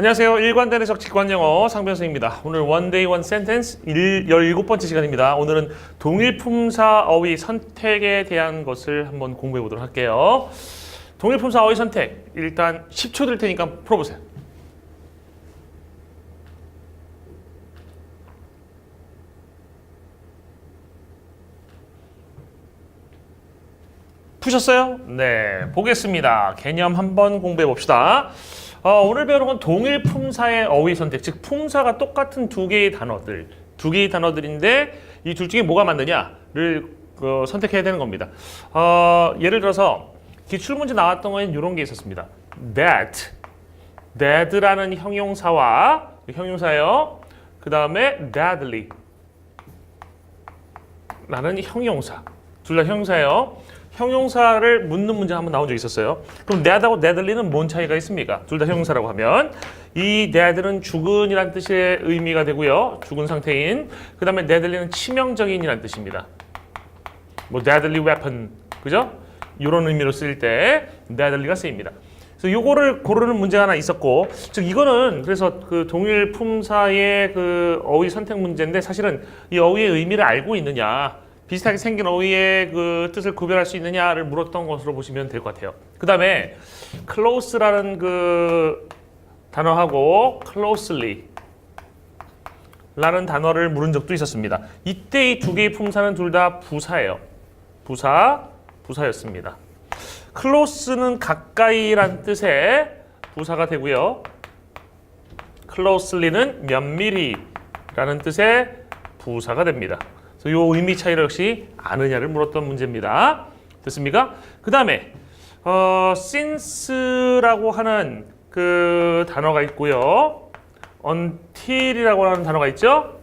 안녕하세요. 일관된해석 직관영어 상변수입니다. 오늘 원데이 원 센텐스 17번째 시간입니다. 오늘은 동일품사 어휘 선택에 대한 것을 한번 공부해 보도록 할게요. 동일품사 어휘 선택 일단 10초 들 테니까 풀어보세요. 푸셨어요? 네, 보겠습니다. 개념 한번 공부해 봅시다. 오늘 배우는 건 동일품사의 어휘 선택, 즉 품사가 똑같은 두 개의 단어들인데 이 둘 중에 뭐가 맞느냐를 선택해야 되는 겁니다. 예를 들어서 기출문제 나왔던 거에는 이런 게 있었습니다. that라는 형용사예요. 그 다음에 deadly 라는 형용사, 둘 다 형용사예요. 형용사를 묻는 문제 한번 나온 적 있었어요. 그럼 dead하고 deadly는 뭔 차이가 있습니까? 둘 다 형용사라고 하면 이 dead는 죽은이란 뜻의 의미가 되고요. 죽은 상태인. 그 다음에 deadly는 치명적인이란 뜻입니다. 뭐 deadly weapon, 그죠? 이런 의미로 쓰일 때 deadly가 쓰입니다. 그래서 요거를 고르는 문제가 하나 있었고, 즉 이거는 그래서 그 동일 품사의 그 어휘 선택 문제인데 사실은 이 어휘의 의미를 알고 있느냐, 비슷하게 생긴 어휘의 그 뜻을 구별할 수 있느냐를 물었던 것으로 보시면 될 것 같아요. 그 다음에 close라는 그 단어하고 closely 라는 단어를 물은 적도 있었습니다. 이때 이 두 개의 품사는 둘 다 부사예요. 부사였습니다. close는 가까이란 뜻의 부사가 되고요. closely는 면밀히라는 뜻의 부사가 됩니다. 이 의미 차이를 역시 아느냐를 물었던 문제입니다. 됐습니까? 그 다음에 since라고 하는 그 단어가 있고요. until이라고 하는 단어가 있죠.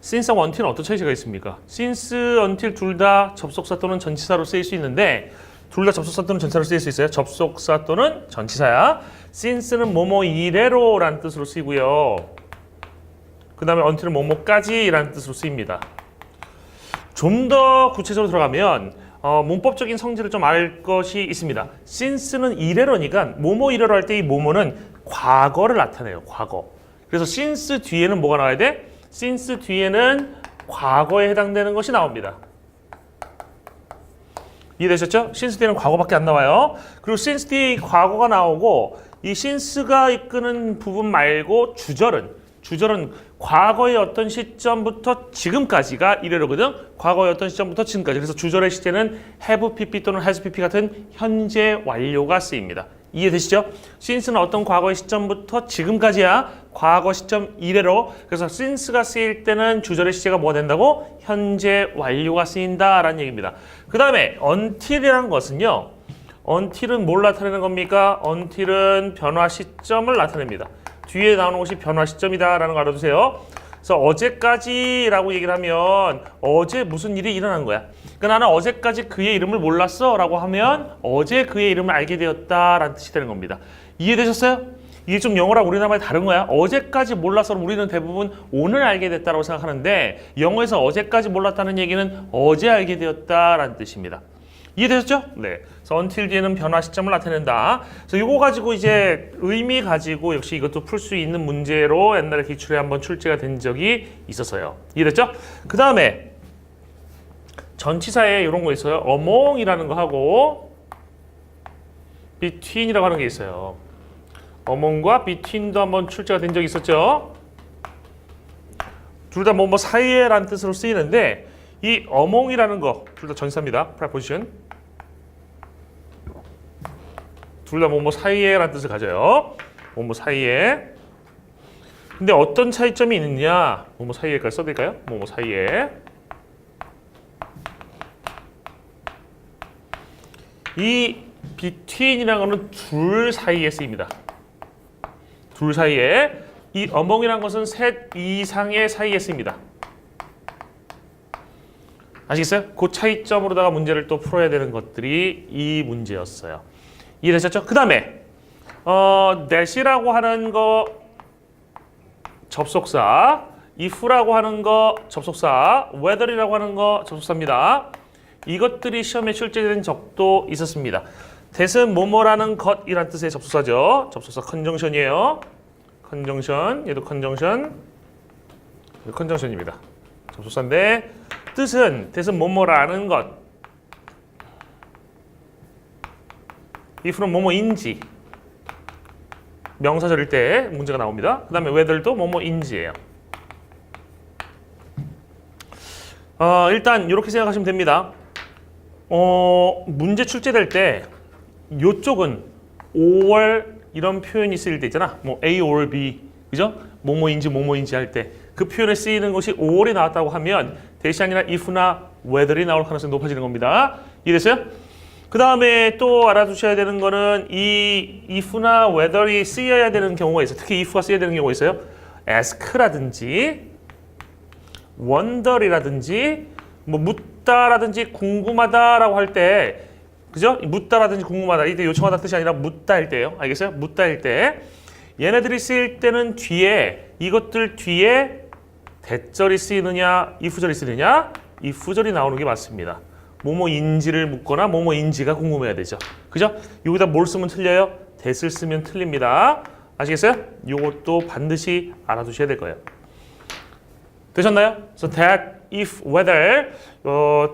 since하고 until은 어떤 차이가 있습니까? since, until 둘 다 접속사 또는 전치사로 쓰일 수 있는데 둘 다 접속사 또는 전치사로 쓰일 수 있어요. 접속사 또는 전치사야. since는 뭐뭐 이래로라는 뜻으로 쓰이고요. 그 다음에 until은 뭐뭐까지라는 뜻으로 쓰입니다. 좀 더 구체적으로 들어가면 문법적인 성질을 좀 알 것이 있습니다. since는 이래로니까 뭐뭐 이래로 할 때 이 뭐뭐는 과거를 나타내요. 과거. 그래서 since 뒤에는 뭐가 나와야 돼? since 뒤에는 과거에 해당되는 것이 나옵니다. 이해되셨죠? since 뒤에는 과거밖에 안 나와요. 그리고 since 뒤에 과거가 나오고 이 since가 이끄는 부분 말고 주절은 과거의 어떤 시점부터 지금까지가 이래로거든. 과거의 어떤 시점부터 지금까지. 그래서 주절의 시제는 have pp 또는 has pp 같은 현재 완료가 쓰입니다. 이해되시죠? since는 어떤 과거의 시점부터 지금까지야. 과거 시점 이래로. 그래서 since가 쓰일 때는 주절의 시제가 뭐가 된다고? 현재 완료가 쓰인다라는 얘기입니다. 그 다음에 until이라는 것은요. until은 뭘 나타내는 겁니까? until은 변화 시점을 나타냅니다. 뒤에 나오는 것이 변화 시점이다라는 거 알아두세요. 그래서 어제까지라고 얘기를 하면 어제 무슨 일이 일어난 거야. 그러니까 나는 어제까지 그의 이름을 몰랐어 라고 하면 어제 그의 이름을 알게 되었다라는 뜻이 되는 겁니다. 이해되셨어요? 이게 좀 영어랑 우리나라말이 다른 거야. 어제까지 몰라서 우리는 대부분 오늘 알게 됐다고 생각하는데 영어에서 어제까지 몰랐다는 얘기는 어제 알게 되었다라는 뜻입니다. 이해되셨죠? 네. 그래서 until 뒤에는 변화 시점을 나타낸다. 그래서 이거 가지고 이제 의미 가지고 역시 이것도 풀 수 있는 문제로 옛날에 기출에 한번 출제가 된 적이 있었어요. 이해됐죠? 그 다음에 전치사에 이런 거 있어요. among이라는 거 하고 between이라고 하는 게 있어요. among과 between도 한번 출제가 된 적이 있었죠. 둘 다 뭐 사이에라는 뜻으로 쓰이는데 이 among이라는 거 둘 다 전치사입니다. preposition. 둘 다 뭐뭐 사이에라는 뜻을 가져요. 뭐뭐 사이에. 근데 어떤 차이점이 있느냐? 뭐뭐 사이에까지 써드릴까요? 뭐뭐 사이에. 이 between이라는 거는 둘 사이에 쓰입니다. 둘 사이에. 이 among이라는 것은 셋 이상의 사이에 쓰입니다. 아시겠어요? 그 차이점으로다가 문제를 또 풀어야 되는 것들이 이 문제였어요. 이해되셨죠? 그 다음에 that이라고 하는 거 접속사, if라고 하는 거 접속사, whether이라고 하는 거 접속사입니다. 이것들이 시험에 출제된 적도 있었습니다. that은 뭐뭐라는 것이란 뜻의 접속사죠. 접속사 컨정션이에요. 컨정션, 얘도 컨정션, 얘도 컨정션입니다. 접속사인데 뜻은 that은 뭐뭐라는 것. if는 뭐뭐인지 명사절일 때 문제가 나옵니다. 그 다음에 whether도 뭐뭐인지예요. 일단 이렇게 생각하시면 됩니다. 문제 출제될 때 요쪽은 or 이런 표현이 쓰일 때 있잖아. 뭐 A or B, 그죠? 뭐뭐인지 할 때 그 표현에 쓰이는 것이 or이 나왔다고 하면 that이 아니라 if나 whether이 나올 가능성이 높아지는 겁니다. 이해됐어요? 그 다음에 또 알아두셔야 되는 거는 이 if나 whether이 쓰여야 되는 경우가 있어요. 특히 if가 쓰여야 되는 경우가 있어요. ask라든지 wonder이라든지 뭐 묻다라든지 궁금하다라고 할 때, 그죠? 묻다라든지 궁금하다 이때 요청하다 뜻이 아니라 묻다 할 때예요. 알겠어요? 묻다 할 때 얘네들이 쓰일 때는 뒤에 이것들 뒤에 that절이 쓰이느냐 if절이 쓰이느냐 if절이 나오는 게 맞습니다. 뭐뭐인지를 묻거나 뭐뭐인지가 궁금해야 되죠. 그죠? 여기다 뭘 쓰면 틀려요? that을 쓰면 틀립니다. 아시겠어요? 요것도 반드시 알아두셔야 될 거예요. 되셨나요? So that, if, whether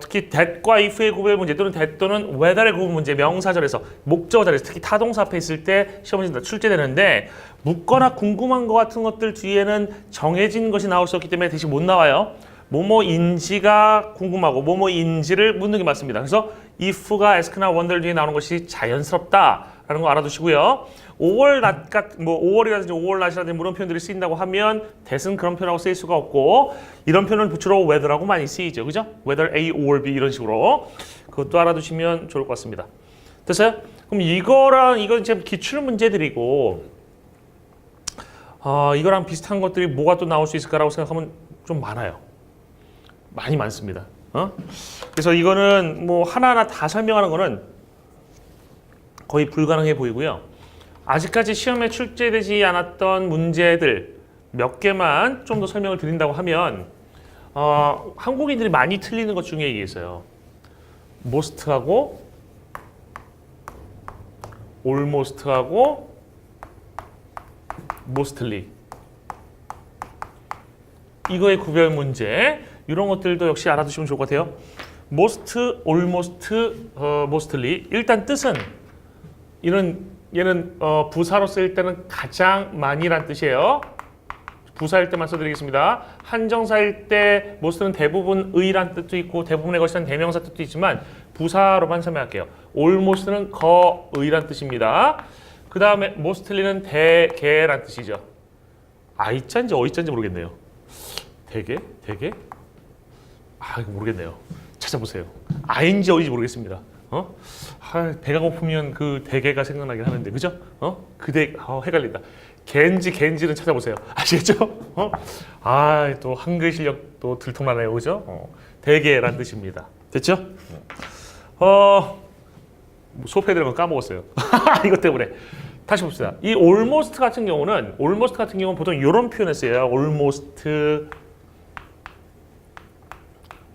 특히 that과 if의 구별 문제 또는 that 또는 whether의 구별 문제 명사절에서 목적어 자리에서 특히 타동사 앞에 있을 때 시험에 출제되는데 묻거나 궁금한 것 같은 것들 뒤에는 정해진 것이 나올 수 없기 때문에 대신 못 나와요. 뭐뭐인지가 궁금하고 뭐뭐인지를 묻는 게 맞습니다. 그래서 if가 ask나 wonder 뒤에 나오는 것이 자연스럽다라는 거 알아두시고요. or not 뭐 or이라든지 or not이라든지 이런 표현들이 쓰인다고 하면 that은 그런 표현하고 쓰일 수가 없고 이런 표현은 주로 whether하고 많이 쓰이죠. 그죠? whether A or B 이런 식으로 그것도 알아두시면 좋을 것 같습니다. 됐어요? 그럼 이건 지금 기출 문제들이고 이거랑 비슷한 것들이 뭐가 또 나올 수 있을까라고 생각하면 좀 많아요. 많이 많습니다. 그래서 이거는 뭐 하나하나 다 설명하는 거는 거의 불가능해 보이고요. 아직까지 시험에 출제되지 않았던 문제들 몇 개만 좀 더 설명을 드린다고 하면 한국인들이 많이 틀리는 것 중에 이게 있어요. most하고 almost하고 mostly 이거의 구별 문제 이런 것들도 역시 알아두시면 좋을 것 같아요. most, almost, mostly 일단 뜻은 얘는 부사로 쓰일 때는 가장 많이란 뜻이에요. 부사일 때만 써드리겠습니다. 한정사일 때 most는 대부분 의란 뜻도 있고 대부분의 것이란 대명사 뜻도 있지만 부사로만 설명할게요. almost는 거의란 뜻입니다. 그 다음에 mostly는 대개란 뜻이죠. 아이자인지 어이자인지 모르겠네요. 대개? 이거 모르겠네요. 찾아보세요. 아인지 어인지 모르겠습니다. 배가 고프면 그 대게가 생각나긴 하는데, 그죠? 헷갈린다. 겐지는 찾아보세요. 아시겠죠? 또 한글 실력도 들통나네요, 그죠? 대게란 뜻입니다. 됐죠? 수업해드린 거 까먹었어요. 이것 때문에. 다시 봅시다. 이 almost 같은 경우는 보통 이런 표현을 써요. almost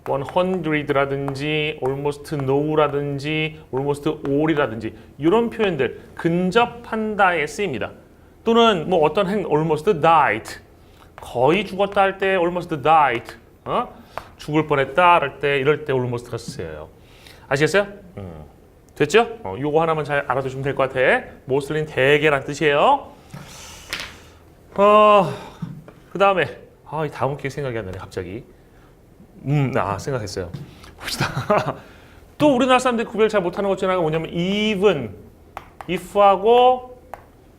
100라든지 almost no라든지 almost all이라든지 이런 표현들 근접한다에 쓰입니다. 또는 뭐 어떤 almost died 거의 죽었다 할 때 almost died 죽을 뻔했다 할 때 이럴 때 almost가 쓰여요. 아시겠어요? 됐죠? 요거 하나만 잘 알아두시면 될 것 같아. mostly는 대개란 뜻이에요. 그 다음에 이 다음 게 생각이 안 나네 갑자기. 생각했어요. 봅시다. 또 우리나라 사람들이 구별 잘 못하는 것 중에 하나가 뭐냐면 even, if하고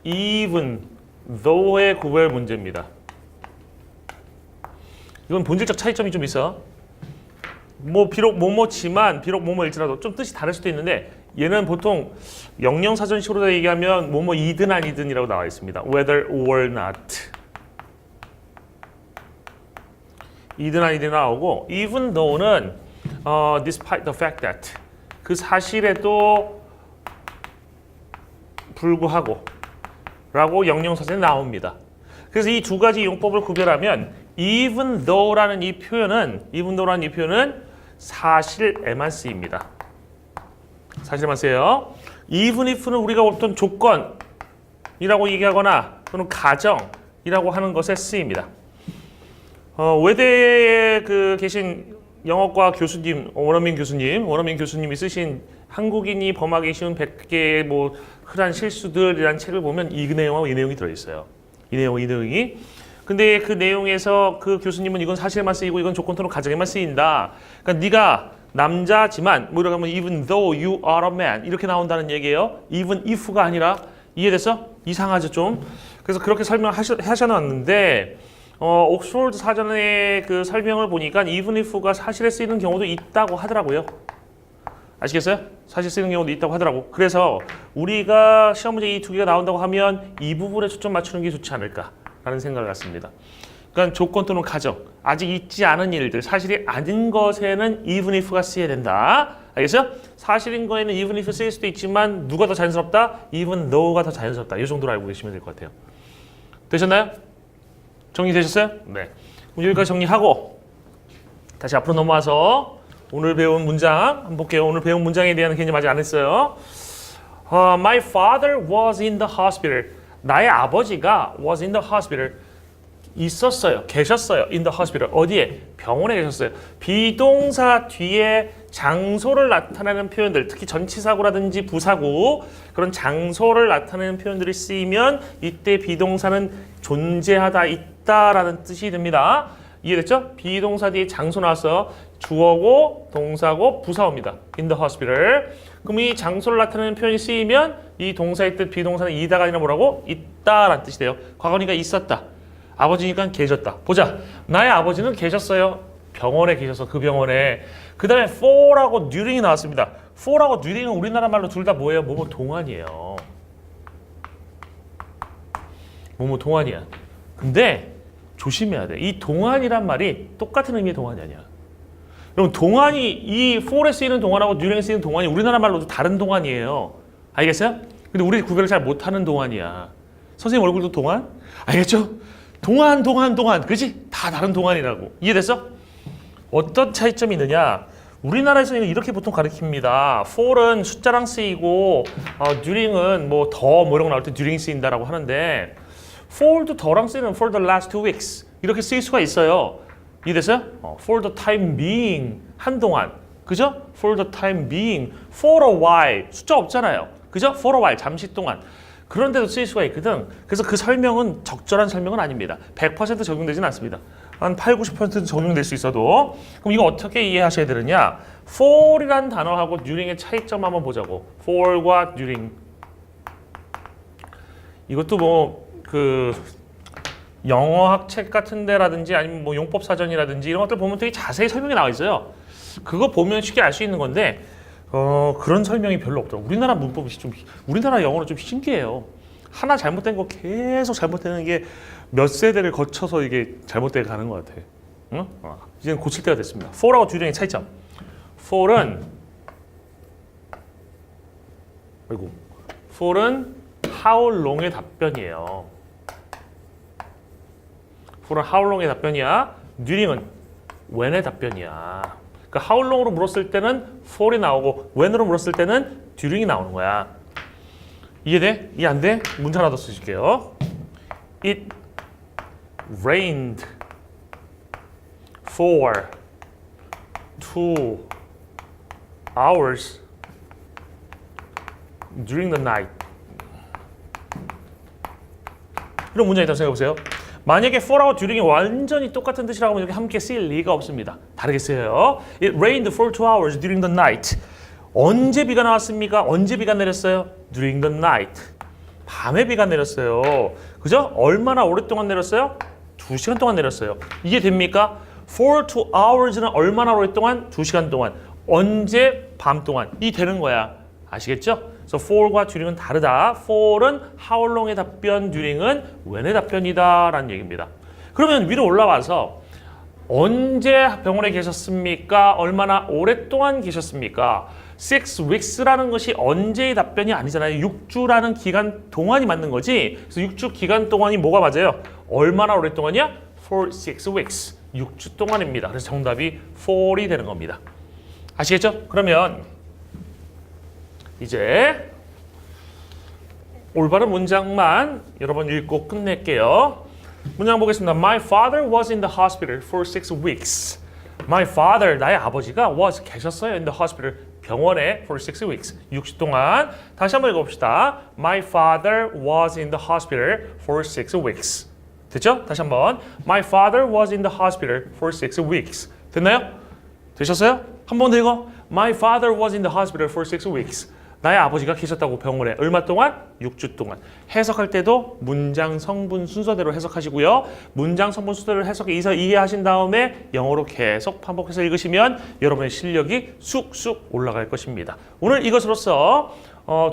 even, though의 구별 문제입니다. 이건 본질적 차이점이 좀 있어. 비록 뭐뭐일지라도 좀 뜻이 다를 수도 있는데 얘는 보통 영영사전식으로 얘기하면 뭐뭐이든 아니든이라고 나와 있습니다. whether or not. 이든 아니든 나오고 even though는 despite the fact that 그 사실에도 불구하고 라고 영영사전에 나옵니다. 그래서 이 두 가지 용법을 구별하면 even though라는 이 표현은 사실에만 쓰입니다. 사실에만 쓰여요. even if는 우리가 어떤 조건이라고 얘기하거나 또는 가정이라고 하는 것에 쓰입니다. 외대에 계신 영어과 교수님, 원어민 교수님이 쓰신 한국인이 범하기 쉬운 100개의 뭐 흔한 실수들이라는 책을 보면 이 내용하고 이 내용이 들어있어요. 이 내용이. 근데 그 내용에서 그 교수님은 이건 사실에만 쓰이고 이건 조건 또는 가정에만 쓰인다. 그러니까 네가 남자지만 뭐 이렇게 하면 even though you are a man 이렇게 나온다는 얘기예요. even if가 아니라 이해됐어? 이상하죠 좀. 그래서 그렇게 설명하셔놨는데 옥스퍼드 사전의 그 설명을 보니까 even if가 사실에 쓰이는 경우도 있다고 하더라고요. 아시겠어요? 사실 쓰이는 경우도 있다고 하더라고. 그래서 우리가 시험 문제 이 두 개가 나온다고 하면 이 부분에 초점 맞추는 게 좋지 않을까라는 생각을 갖습니다. 그러니까 조건 또는 가정, 아직 있지 않은 일들, 사실이 아닌 것에는 even if가 쓰여야 된다. 알겠어요? 사실인 거에는 even if 쓰일 수도 있지만 누가 더 자연스럽다? even though가 더 자연스럽다. 이 정도로 알고 계시면 될 것 같아요. 되셨나요? 정리되셨어요? 네. 그럼 여기까지 정리하고 다시 앞으로 넘어와서 오늘 배운 문장 한번 볼게요. 오늘 배운 문장에 대한 개념 아직 안 했어요. My father was in the hospital. 나의 아버지가 was in the hospital. 있었어요. 계셨어요. in the hospital. 어디에? 병원에 계셨어요. 비동사 뒤에 장소를 나타내는 표현들, 특히 전치사구라든지 부사구 그런 장소를 나타내는 표현들이 쓰이면 이때 비동사는 존재하다, 있다라는 뜻이 됩니다. 이해됐죠? 비동사 뒤에 장소 나와서 주어고 동사고 부사어입니다. in the hospital. 그럼 이 장소를 나타내는 표현이 쓰이면 이 동사의 뜻 비동사는 이다가 아니라 뭐라고? 있다라는 뜻이 돼요. 과거니까 있었다. 아버지니까 계셨다. 보자. 나의 아버지는 계셨어요. 병원에 계셔서 그 병원에. 그 다음에 for라고 during이 나왔습니다. for하고 during은 우리나라 말로 둘 다 뭐예요? 뭐뭐 동안이에요. 뭐뭐 동안이야. 근데 조심해야 돼. 이 동안이란 말이 똑같은 의미의 동안이 아니야. 여러분 동안이 이 for에 쓰이는 동안하고 during에 쓰이는 동안이 우리나라 말로도 다른 동안이에요. 알겠어요? 근데 우리 구별을 잘 못하는 동안이야. 선생님 얼굴도 동안? 알겠죠? 동안 그지? 다 다른 동안이라고. 이해됐어? 어떤 차이점이 있느냐? 우리나라에서는 이렇게 보통 가르칩니다. for은 숫자랑 쓰이고 during은 뭐 더 뭐 이런 거 나올 때 during 쓰인다라고 하는데 for도 더랑 쓰이는 for the last 2 weeks 이렇게 쓰일 수가 있어요. 이해됐어요? for the time being 한동안 그죠? for the time being for a while 숫자 없잖아요. 그죠? for a while 잠시 동안 그런데도 쓰일 수가 있거든. 그래서 그 설명은 적절한 설명은 아닙니다. 100% 적용되지는 않습니다. 한 8, 90% 적용될 수 있어도. 그럼 이거 어떻게 이해하셔야 되느냐? for이란 단어하고 during의 차이점 한번 보자고. for과 during. 이것도 뭐 그 영어학 책 같은 데라든지 아니면 뭐 용법 사전이라든지 이런 것들 보면 되게 자세히 설명이 나와 있어요. 그거 보면 쉽게 알 수 있는 건데 그런 설명이 별로 없더라고. 우리나라 문법이 우리나라 영어는 좀 신기해요. 하나 잘못된 거 계속 잘못되는 게 몇 세대를 거쳐서 이게 잘못되게 가는 것 같아. 응? 이제는 고칠 때가 됐습니다. for하고 during의 차이점. for은 how long의 답변이에요. for은 how long의 답변이야. during은 when의 답변이야. 그러니까 how long으로 물었을 때는 for이 나오고 when으로 물었을 때는 during이 나오는 거야. 이해돼? 이해 안 돼? 문제 하나 더 쓰실게요. It rained for 2 hours during the night. 이런 문장이 있다고 생각해 보세요. 만약에 for하고 during이 완전히 똑같은 뜻이라고 하면 이렇게 함께 쓰일 리가 없습니다. 다르게 쓰여요. It rained for 2 hours during the night. 언제 비가 나왔습니까? 언제 비가 내렸어요? During the night. 밤에 비가 내렸어요. 그죠? 얼마나 오랫동안 내렸어요? 2시간 동안 내렸어요. 이게 됩니까? For 2 hours는 얼마나 오랫동안? 2시간 동안. 언제? 밤 동안. 이 되는 거야. 아시겠죠? 그래서 for과 during은 다르다. for은 how long의 답변, during은 when의 답변이다 라는 얘기입니다. 그러면 위로 올라와서 언제 병원에 계셨습니까? 얼마나 오랫동안 계셨습니까? 6 weeks라는 것이 언제의 답변이 아니잖아요. 6주라는 기간 동안이 맞는 거지. 그래서 6주 기간 동안이 뭐가 맞아요? 얼마나 오랫동안이야? For 6 weeks. 6주 동안입니다. 그래서 정답이 for이 되는 겁니다. 아시겠죠? 그러면 이제 올바른 문장만 여러 번 읽고 끝낼게요. 문장 보겠습니다. My father was in the hospital for 6 weeks. My father, 나의 아버지가 was 계셨어요. in the hospital, 병원에 for 6 weeks. 6주 동안. 다시 한번 읽어봅시다. My father was in the hospital for 6 weeks. 됐죠? 다시 한번. My father was in the hospital for 6 weeks. 됐나요? 되셨어요? 한 번 더 읽어. My father was in the hospital for 6 weeks. 나의 아버지가 계셨다고 병원에 얼마 동안? 6주 동안. 해석할 때도 문장 성분 순서대로 해석하시고요. 문장 성분 순서대로 해석해서 이해하신 다음에 영어로 계속 반복해서 읽으시면 여러분의 실력이 쑥쑥 올라갈 것입니다. 오늘 이것으로써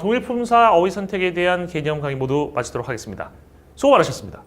동일품사 어휘 선택에 대한 개념 강의 모두 마치도록 하겠습니다. 수고 많으셨습니다.